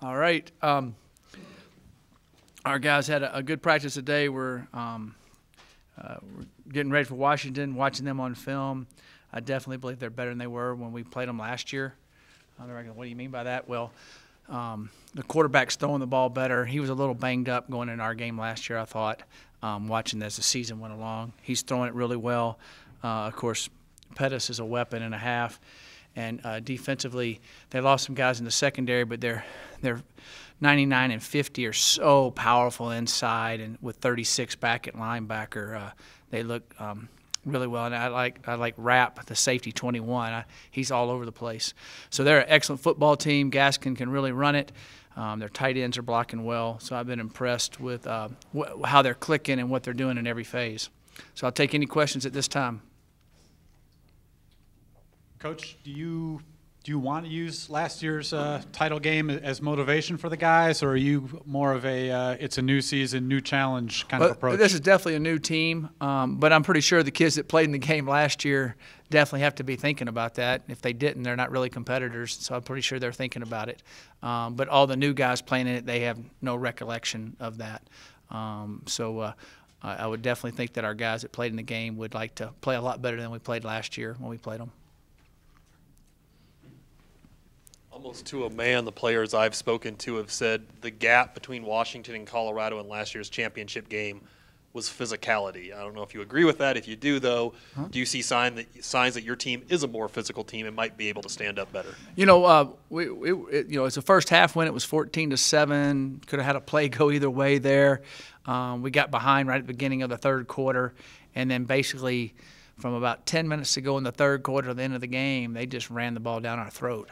All right. Our guys had a good practice today. We're getting ready for Washington, watching them on film. I definitely believe they're better than they were when we played them last year. What do you mean by that? Well, the quarterback's throwing the ball better. He was a little banged up going into our game last year, I thought, watching as the season went along. He's throwing it really well. Of course, Pettis is a weapon and a half. And defensively, they lost some guys in the secondary, but they're 99 and 50 are so powerful inside, and with 36 back at linebacker, they look really well. And I like Rapp, the safety 21. He's all over the place. So they're an excellent football team. Gaskin can really run it. Their tight ends are blocking well. So I've been impressed with how they're clicking and what they're doing in every phase. So I'll take any questions at this time. Coach, do you want to use last year's title game as motivation for the guys, or are you more of a it's a new season, new challenge kind of approach? This is definitely a new team, but I'm pretty sure the kids that played in the game last year definitely have to be thinking about that. If they didn't, they're not really competitors, so I'm pretty sure they're thinking about it. But all the new guys playing in it, they have no recollection of that. I would definitely think that our guys that played in the game would like to play a lot better than we played last year when we played them. Almost to a man, the players I've spoken to have said the gap between Washington and Colorado in last year's championship game was physicality. I don't know if you agree with that. If you do, though, do you see signs that your team is a more physical team and might be able to stand up better? You know, it's a first half win. It was 14-7. Could have had a play go either way there. We got behind right at the beginning of the third quarter, and then basically from about 10 minutes to go in the third quarter to the end of the game, they just ran the ball down our throat.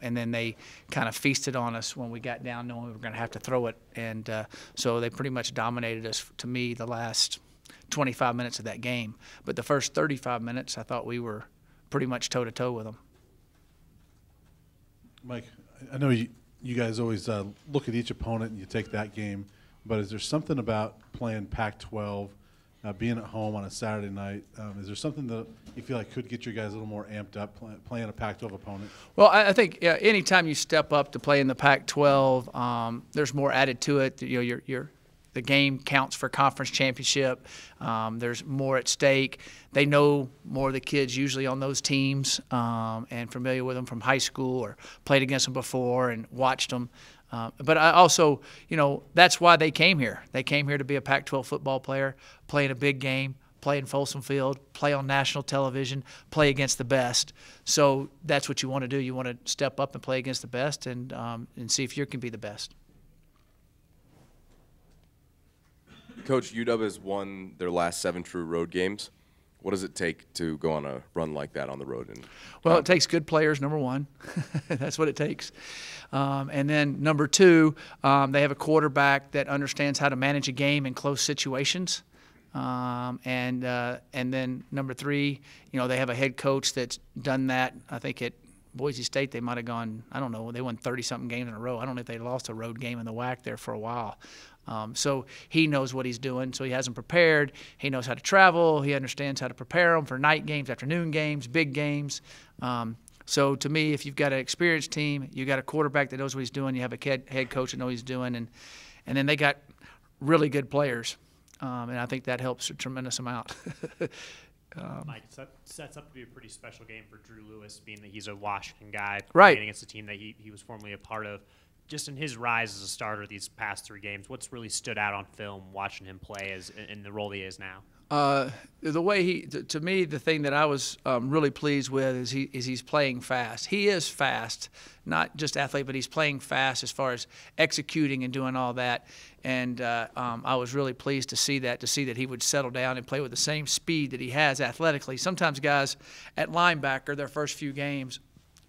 And then they kind of feasted on us when we got down knowing we were going to have to throw it. And so they pretty much dominated us, to me, the last 25 minutes of that game. But the first 35 minutes, I thought we were pretty much toe-to-toe with them. Mike, I know you guys always look at each opponent and you take that game, but is there something about playing Pac-12, being at home on a Saturday night, is there something that you feel like could get you guys a little more amped up playing a Pac-12 opponent? Well, I think anytime you step up to play in the Pac-12, there's more added to it. You know, the game counts for conference championship. There's more at stake. They know more of the kids usually on those teams and familiar with them from high school or played against them before and watched them. But I also, that's why they came here. They came here to be a Pac-12 football player, play in a big game, play in Folsom Field, play on national television, play against the best. So that's what you want to do. You want to step up and play against the best and see if you can be the best. Coach, UW has won their last 7 true road games. What does it take to go on a run like that on the road? Well, it takes good players, number one. That's what it takes. And then number two, they have a quarterback that understands how to manage a game in close situations. And then number three, they have a head coach that's done that. I think at Boise State they might have gone, I don't know, they won 30-something games in a row. I don't know if they lost a road game in the WAC there for a while. So he knows what he's doing. So he has them prepared. He knows how to travel. He understands how to prepare them for night games, afternoon games, big games. So to me, if you've got an experienced team, you've got a quarterback that knows what he's doing, you have a head coach that knows what he's doing, and then they got really good players. And I think that helps a tremendous amount. Mike, sets up to be a pretty special game for Drew Lewis, being that he's a Washington guy right. playing against a team that he was formerly a part of. Just in his rise as a starter these past 3 games, what's really stood out on film watching him play in the role he is now? The way to me, the thing that I was really pleased with is he's playing fast. He is fast, not just athlete, but he's playing fast as far as executing and doing all that. And I was really pleased to see that he would settle down and play with the same speed that he has athletically. Sometimes guys at linebacker, their first few games,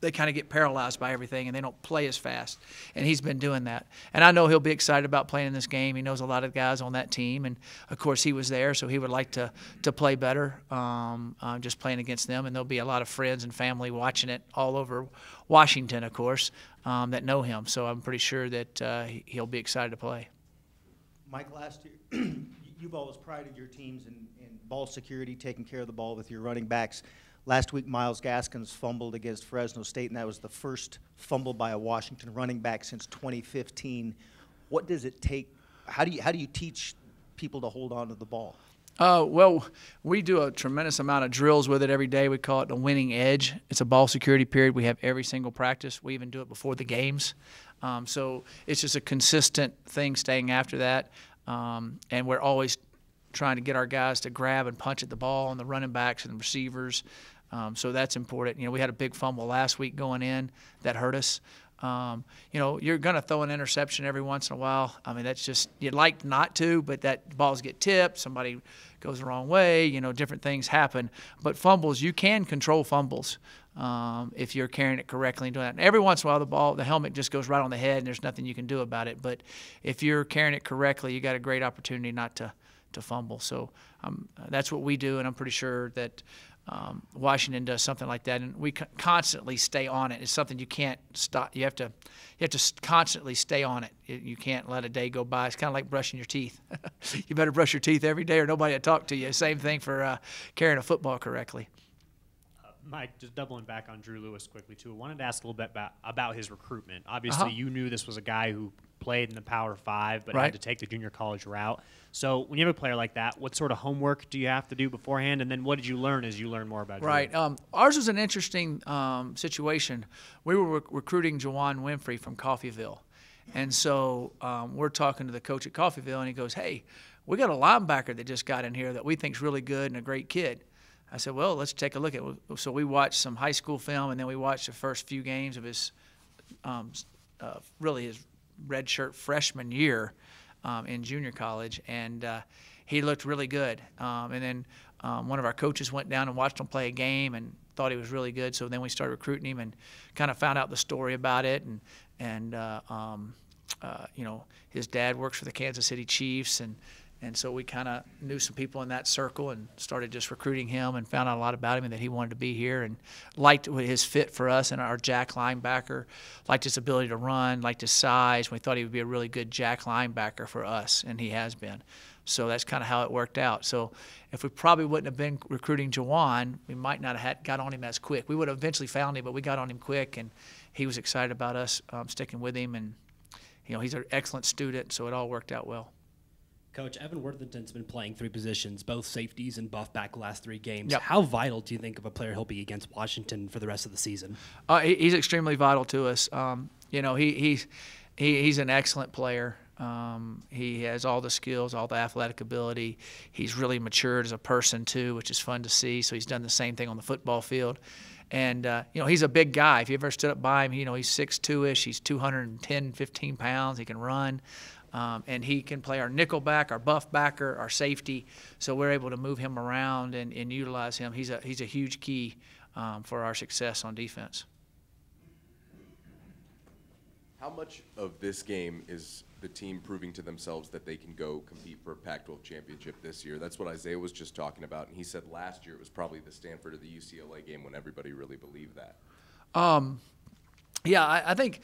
they kind of get paralyzed by everything and they don't play as fast. And he's been doing that. And I know he'll be excited about playing in this game. He knows a lot of guys on that team. And, of course, he was there, so he would like to play better just playing against them. And there'll be a lot of friends and family watching it all over Washington, of course, that know him. So I'm pretty sure that he'll be excited to play. Mike, last year you've always prided your teams in ball security, taking care of the ball with your running backs. Last week, Miles Gaskins fumbled against Fresno State, and that was the first fumble by a Washington running back since 2015. What does it take? How do you teach people to hold on to the ball? Well, we do a tremendous amount of drills with it every day. We call it the winning edge. It's a ball security period we have every single practice. We even do it before the games. So it's just a consistent thing staying after that. And we're always trying to get our guys to grab and punch at the ball and the running backs and the receivers. So that's important. You know, we had a big fumble last week going in that hurt us. You know, you're going to throw an interception every once in a while. I mean, that's just, you'd like not to, but that balls get tipped, somebody goes the wrong way, you know, different things happen. But fumbles, you can control fumbles if you're carrying it correctly and doing that. And every once in a while, the helmet just goes right on the head and there's nothing you can do about it. But if you're carrying it correctly, you got a great opportunity not to fumble. So that's what we do, and I'm pretty sure that Washington does something like that, and we constantly stay on it. It's something you can't stop. You have to constantly stay on it. You can't let a day go by. It's kind of like brushing your teeth. You better brush your teeth every day, or nobody will talk to you. Same thing for carrying a football correctly. Mike, just doubling back on Drew Lewis quickly, too. I wanted to ask a little bit about his recruitment. Obviously, you knew this was a guy who played in the Power 5 but had to take the junior college route. So when you have a player like that, what sort of homework do you have to do beforehand? And then what did you learn as you learned more about Drew? Right. Ours was an interesting situation. We were recruiting Juwan Winfrey from Coffeyville. And so we're talking to the coach at Coffeyville, and he goes, hey, we got a linebacker that just got in here that we think's really good and a great kid. I said, well, let's take a look at it. So we watched some high school film, and then we watched the first few games of his really his redshirt freshman year in junior college, and he looked really good. And then one of our coaches went down and watched him play a game and thought he was really good. So then we started recruiting him and kind of found out the story about it. And you know, his dad works for the Kansas City Chiefs, and so we kind of knew some people in that circle and started just recruiting him and found out a lot about him and that he wanted to be here and liked his fit for us and our jack linebacker, liked his ability to run, liked his size. We thought he would be a really good jack linebacker for us, and he has been. So that's kind of how it worked out. So if we probably wouldn't have been recruiting Juwan, we might not have got on him as quick. We would have eventually found him, but we got on him quick, and he was excited about us sticking with him. And, you know, he's an excellent student, so it all worked out well. Coach, Evan Worthington's been playing 3 positions, both safeties and buff back the last 3 games. Yep. How vital do you think of a player he'll be against Washington for the rest of the season? He's extremely vital to us. You know, he's an excellent player. He has all the skills, all the athletic ability. He's really matured as a person too, which is fun to see. So he's done the same thing on the football field. And, you know, he's a big guy. If you ever stood up by him, you know, he's 6'2"-ish. He's 210, 15 pounds. He can run. And he can play our nickel back, our buff backer, our safety. So we're able to move him around and utilize him. He's a huge key for our success on defense. How much of this game is the team proving to themselves that they can go compete for a Pac-12 championship this year? That's what Isaiah was just talking about, and he said last year it was probably the Stanford or the UCLA game when everybody really believed that. Yeah, I think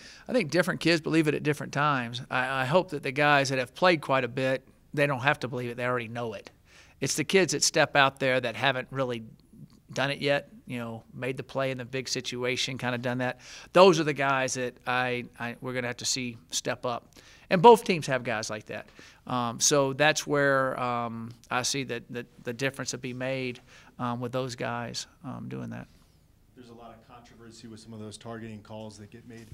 different kids believe it at different times. I hope that the guys that have played quite a bit, they don't have to believe it. They already know it. It's the kids that step out there that haven't really done it yet, you know, made the play in the big situation, kind of done that. Those are the guys that we're going to have to see step up. And both teams have guys like that. So that's where I see the difference to be made with those guys doing that. There's a lot of controversy with some of those targeting calls that get made.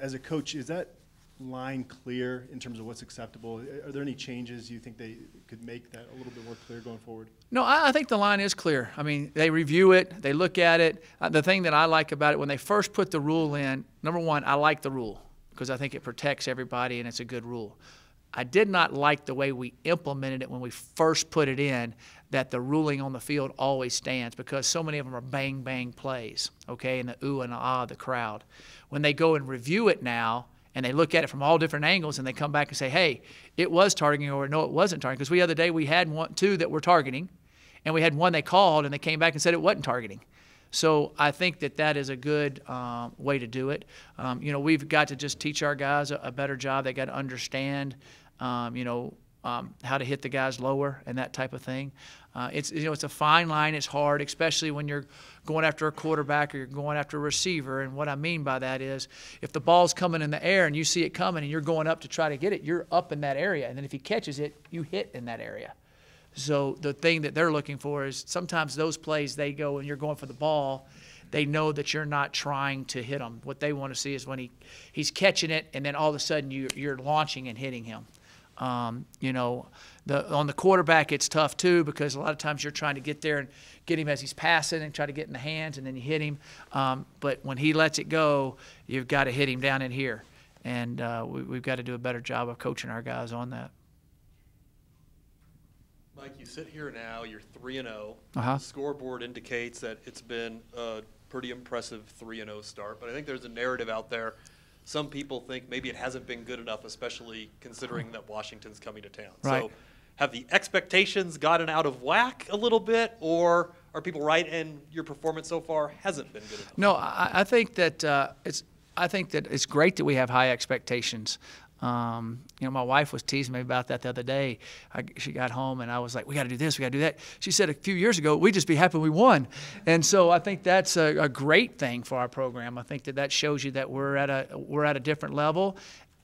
As a coach, is that line clear in terms of what's acceptable? Are there any changes you think they could make that a little bit more clear going forward? No, I think the line is clear. I mean, they review it, they look at it. The thing that I like about it, when they first put the rule in, number one, I like the rule because I think it protects everybody and it's a good rule. I did not like the way we implemented it when we first put it in, that the ruling on the field always stands because so many of them are bang, bang plays, okay, and the ooh and the ah of the crowd. When they go and review it now and they look at it from all different angles and they come back and say, hey, it was targeting or no, it wasn't targeting. Because the other day we had 2 that were targeting and we had 1 they called and they came back and said it wasn't targeting. So I think that is a good way to do it. You know, we've got to just teach our guys a better job. They got to understand, you know, how to hit the guys lower and that type of thing. It's a fine line. It's hard, especially when you're going after a quarterback or you're going after a receiver. And what I mean by that is, if the ball's coming in the air and you see it coming and you're going up to try to get it, you're up in that area. And then if he catches it, you hit in that area. So the thing that they're looking for is sometimes those plays they go and you're going for the ball, they know that you're not trying to hit them. What they want to see is when he's catching it and then all of a sudden you're launching and hitting him. On the quarterback, it's tough too, because a lot of times you're trying to get there and get him as he's passing and try to get in the hands, and then you hit him. But when he lets it go, you've got to hit him down in here. And we've got to do a better job of coaching our guys on that. Mike, you sit here now, you're 3-0. Uh-huh. The scoreboard indicates that it's been a pretty impressive 3-0 start, but I think there's a narrative out there. Some people think maybe it hasn't been good enough, especially considering that Washington's coming to town. Right. So have the expectations gotten out of whack a little bit, or are people right and your performance so far hasn't been good enough? No, I think that it's great that we have high expectations. My wife was teasing me about that the other day. She got home and I was like, we got to do this, we got to do that. She said a few years ago, we'd just be happy we won. And so I think that's a great thing for our program. I think that shows you that we're at a different level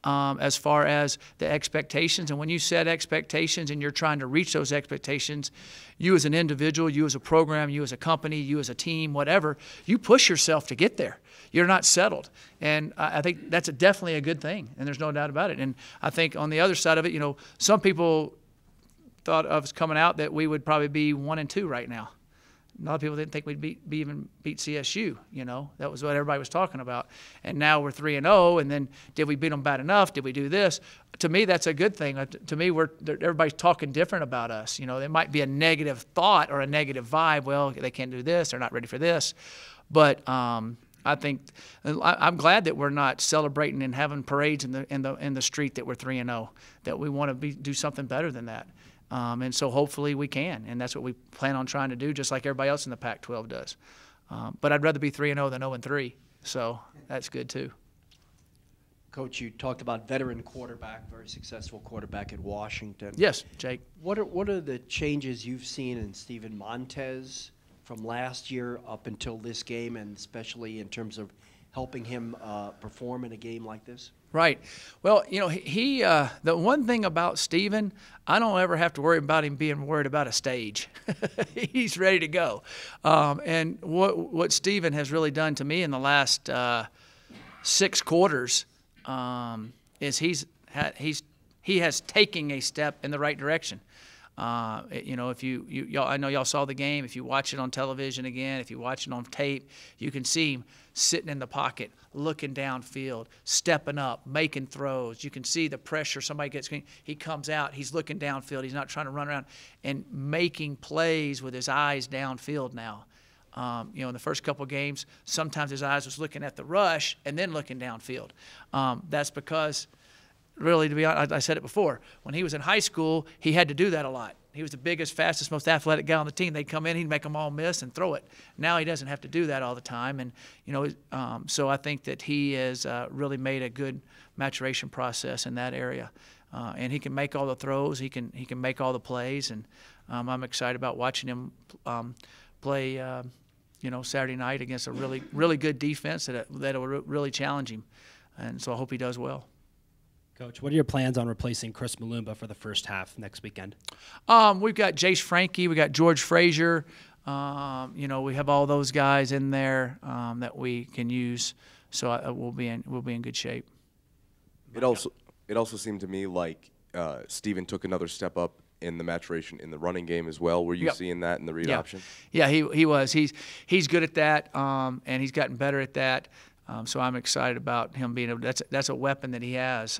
as far as the expectations. And when you set expectations and you're trying to reach those expectations, you as an individual, you as a program, you as a company, you as a team, whatever, you push yourself to get there. You're not settled. And I think that's definitely a good thing, and there's no doubt about it. And I think on the other side of it, some people thought of us coming out that we would probably be 1-2 right now. A lot of people didn't think we'd even beat CSU. That was what everybody was talking about. And now we're 3-0. And then did we beat them bad enough? Did we do this? To me, that's a good thing. To me, everybody's talking different about us. There might be a negative thought or a negative vibe. Well, they can't do this. They're not ready for this. But I think I'm glad that we're not celebrating and having parades in the street that we're 3-0. That we want to do something better than that. And so hopefully we can, and that's what we plan on trying to do, just like everybody else in the Pac-12 does. But I'd rather be 3-0 than 0-3, so that's good too. Coach, you talked about veteran quarterback, very successful quarterback at Washington. Yes, Jake. What are the changes you've seen in Steven Montez from last year up until this game, and especially in terms of helping him perform in a game like this? Right. Well, he the one thing about Steven, I don't ever have to worry about him being worried about a stage. He's ready to go. And what Steven has really done to me in the last 6 quarters is he has taken a step in the right direction. If y'all, I know y'all saw the game. If you watch it on television again, if you watch it on tape, you can see him sitting in the pocket, looking downfield, stepping up, making throws. You can see the pressure. Somebody gets, he comes out, he's looking downfield. He's not trying to run around and making plays with his eyes downfield now. In the first couple of games, sometimes his eyes was looking at the rush and then looking downfield. That's because, really, to be honest, I said it before, when he was in high school, he had to do that a lot. He was the biggest, fastest, most athletic guy on the team. They'd come in, he'd make them all miss and throw it. Now he doesn't have to do that all the time. And, so I think that he has really made a good maturation process in that area. And he can make all the throws. He can make all the plays. And I'm excited about watching him play, Saturday night against a really, really good defense that will really challenge him. And so I hope he does well. Coach, what are your plans on replacing Chris Malumba for the first half next weekend? We've got Jace Frankie, we got George Frazier. We have all those guys in there that we can use. So we'll be in good shape. It also seemed to me like Steven took another step up in the maturation in the running game as well. Were you seeing that in the read option? Yeah, he was. He's good at that, and he's gotten better at that. So I'm excited about him being able to, that's a weapon that he has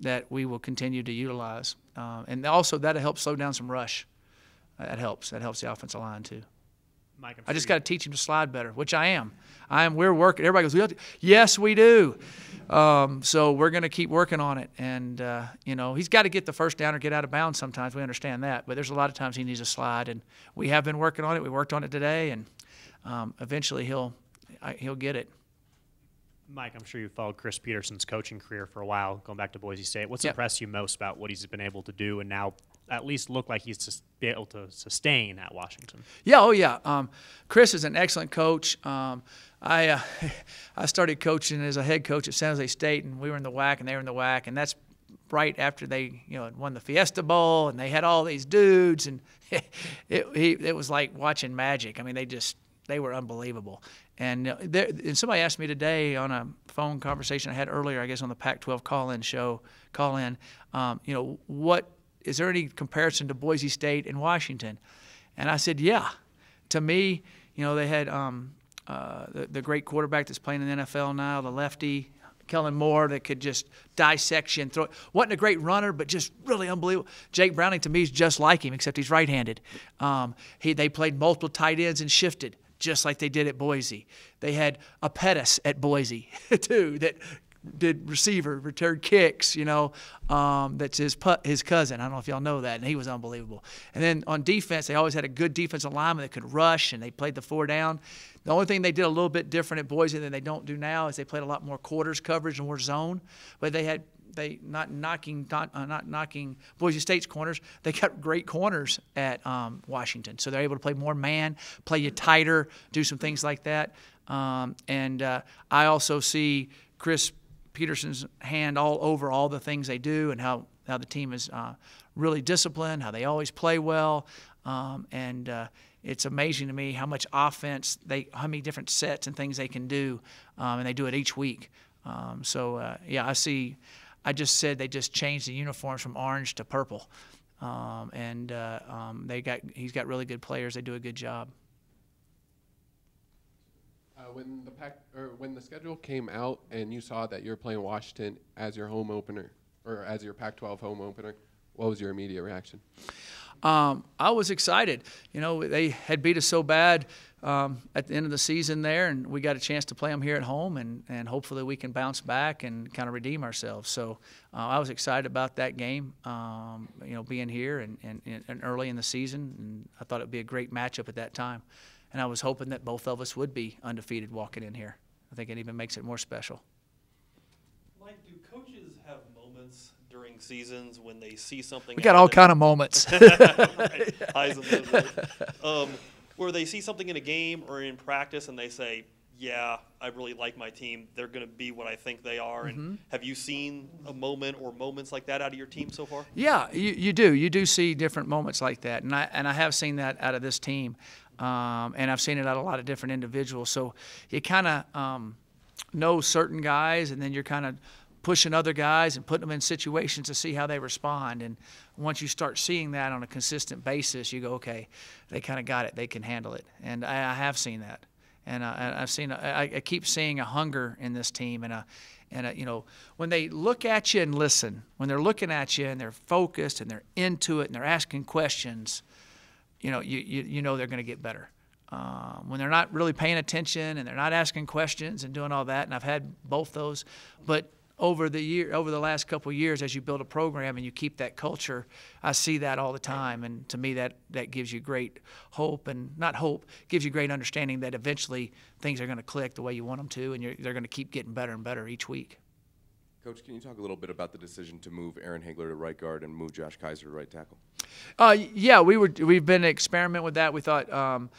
that we will continue to utilize. And also that'll help slow down some rush. That helps the offensive line too. Mike, I just got to teach him to slide better, which I am. We're working. Everybody goes, we have to. Yes, we do. So we're going to keep working on it. And, he's got to get the first down or get out of bounds sometimes. We understand that. But there's a lot of times he needs to slide. And we have been working on it. We worked on it today. And eventually he'll get it. Mike, I'm sure you followed Chris Peterson's coaching career for a while, going back to Boise State. What's Yep. impressed you most about what he's been able to do and now at least look like he's to be able to sustain at Washington? Yeah, oh yeah. Chris is an excellent coach. I started coaching as a head coach at San Jose State, and we were in the WAC, and they were in the WAC, and that's right after they had won the Fiesta Bowl, and they had all these dudes, and it was like watching magic. I mean, they were unbelievable. And somebody asked me today on a phone conversation I had earlier, I guess on the Pac-12 call-in, what is there any comparison to Boise State and Washington? And I said, yeah. To me, they had the great quarterback that's playing in the NFL now, the lefty, Kellen Moore, that could just dissect you and throw it. Wasn't a great runner, but just really unbelievable. Jake Browning, to me, is just like him, except he's right-handed. They played multiple tight ends and shifted, just like they did at Boise. They had a Pettis at Boise, too, that did receiver, returned kicks, that's his cousin. I don't know if y'all know that, and he was unbelievable. And then on defense, they always had a good defensive lineman that could rush, and they played the 4 down. The only thing they did a little bit different at Boise than they don't do now is they played a lot more quarters coverage and more zone. But not knocking Boise State's corners. They got great corners at Washington, so they're able to play more man, play you tighter, do some things like that. I also see Chris Peterson's hand all over all the things they do and how the team is really disciplined, how they always play well, it's amazing to me how much offense how many different sets and things they can do, and they do it each week. I just said they just changed the uniforms from orange to purple, he's got really good players. They do a good job. When the schedule came out and you saw that you were playing Washington as your home opener or as your Pac-12 home opener, what was your immediate reaction? I was excited. They had beat us so bad at the end of the season there, and we got a chance to play them here at home, and hopefully we can bounce back and kind of redeem ourselves. So I was excited about that game, being here and early in the season, and I thought it would be a great matchup at that time. And I was hoping that both of us would be undefeated walking in here. I think it even makes it more special. Mike, do coaches have moments during seasons when they see something? We got all kind of moments. Right. Highs and lows. Where they see something in a game or in practice and they say, yeah, I really like my team. They're going to be what I think they are. Mm-hmm. And have you seen a moment or moments like that out of your team so far? Yeah, you do. You do see different moments like that. And I have seen that out of this team. And I've seen it out of a lot of different individuals. So you kind of know certain guys, and then you're kind of pushing other guys and putting them in situations to see how they respond. And once you start seeing that on a consistent basis, you go, okay, they kind of got it. They can handle it. And I have seen that. And I keep seeing a hunger in this team, and when they look at you and listen, when they're looking at you and they're focused and they're into it and they're asking questions, you know they're going to get better. When they're not really paying attention and they're not asking questions and doing all that, and I've had both those, but over the last couple of years, as you build a program and you keep that culture, I see that all the time, and to me that gives you great hope, and not hope, gives you great understanding that eventually things are going to click the way you want them to, and they're going to keep getting better and better each week. Coach, can you talk a little bit about the decision to move Aaron Hagler to right guard and move Josh Kaiser to right tackle? Yeah, we've been experimenting with that. We thought,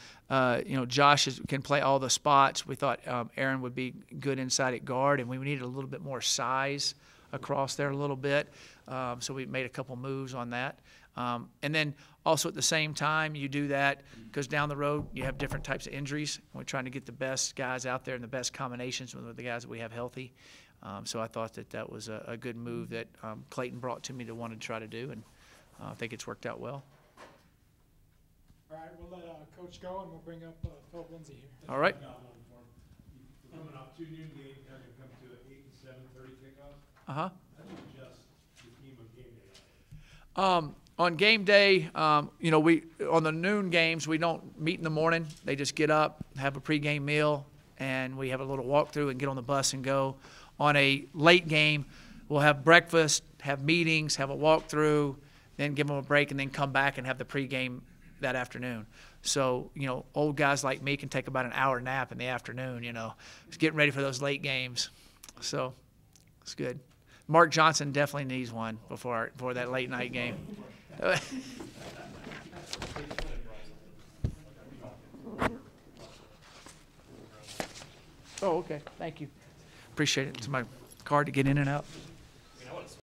Josh can play all the spots. We thought Aaron would be good inside at guard, and we needed a little bit more size across there a little bit. So we made a couple moves on that. And then also at the same time, you do that because down the road you have different types of injuries. We're trying to get the best guys out there and the best combinations with the guys that we have healthy. So I thought that was a good move that Clayton brought to me to want to try to do, and I think it's worked out well. All right, we'll let Coach go, and we'll bring up Philip Lindsay here. All right. Coming off 2 noon games, now going to come to an 8 and 7:30 kickoff. Uh-huh. How do you adjust the team on game day? On game day, we on the noon games, we don't meet in the morning. They just get up, have a pregame meal, and we have a little walkthrough and get on the bus and go. On a late game, we'll have breakfast, have meetings, have a walkthrough, then give them a break, and then come back and have the pregame that afternoon. So, old guys like me can take about an hour nap in the afternoon, just getting ready for those late games. So it's good. Mark Johnson definitely needs one before that late night game. Oh, okay. Thank you. Appreciate it. It's my card to get in and out.